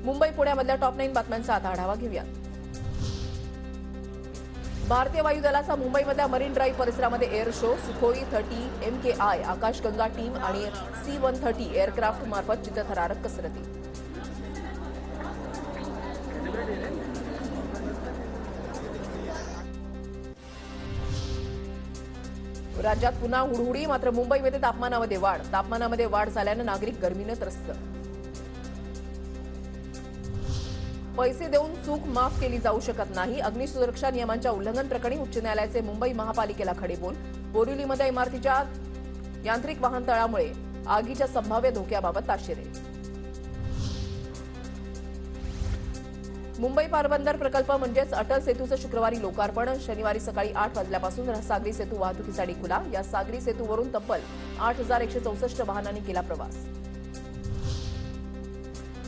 Mumbai पुण्यामधल्या top 9 बातम्यांचा आता आढावा घेऊया। भारतीय वायुदलाचा मुंबईमधल्या मरीन ड्राईव्ह परिसरामध्ये एअर शो, सुखोई 30 MKI आकाशगंगा टीम आणि C-130 एअरक्राफ्ट मार्फत चित्तथरारक कसरती। राज्यात पुन्हा हुडहुडी, मात्र मुंबईमध्ये तापमानामध्ये वाढ झाल्याने नागरिक गर्मीने त्रस्त। पैसे देऊन चूक माफ केली जाऊ शकत नाही, अग्निसुरक्षा नियमांच्या उल्लंघन प्रकरणी उच्च न्यायालयाचे मुंबई महापालिकेला खडेबोल। बोरिवलीमध्ये इमारतीच्या यांत्रिक वाहन तळामुळे आगीच्या संभाव्य धोक्याबाबत ताशेरे। मुंबई पारबंदर प्रकल्प म्हणजेच अटल सेतूचं शुक्रवारी लोकार्पण। शनिवारी सकाळी 8 वाजल्यापासून सागरी सेतू वाहतुकीसाठी खुला। या सागरी सेतूवरून तब्बल 8164 वाहनांनी केला प्रवास।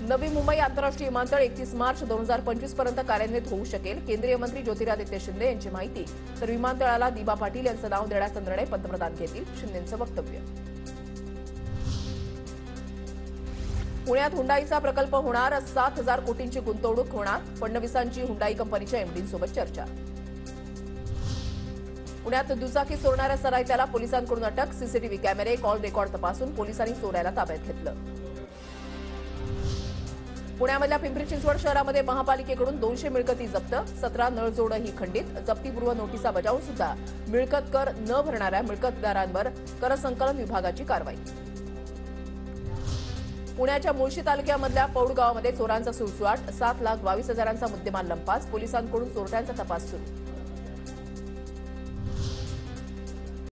नवी मुंबई आंतरराष्ट्रीय विमानतळ 31 मार्च 2025 पर्यंत कार्यान्वित होऊ शकेल, केंद्रीय मंत्री ज्योतिरादित्य शिंदे यांची माहिती। तर विमानतळाला दिबा पाटील यांचं नाव देण्याचा निर्णय पंतप्रधान घेतील, शिंदेंचं वक्तव्य। पुण्यात हुंडाईचा प्रकल्प होणार, 7000 कोटींची गुंतवणूक होणार। फडणवीसांची हुंडाई कंपनीच्या एमडींसोबत चर्चा। पुण्यात दुचाकी चोरणाऱ्या सराईत्याला पोलिसांकडून अटक। सीसीटीव्ही कॅमेरे, कॉल रेकॉर्ड तपासून पोलिसांनी चोराला ताब्यात घेतलं। पुण्यामधल्या पिंपरी चिंचवड शहरामध्ये महापालिकेकडून 200 मिळकती जप्त, 17 नळजोडही खंडित। जप्तीपूर्व नोटिसा बजावून सुद्धा मिळकत कर न भरणाऱ्या मिळकतदारांवर कर संकलन विभागाची कारवाई। पुण्याच्या मुळशी तालुक्यामधल्या पौड गावामध्ये चोरांचा सुळसुळाट, 7,22,000चा मुद्देमाल लंपास। पोलिसांकडून चोरट्यांचा तपास सुरू।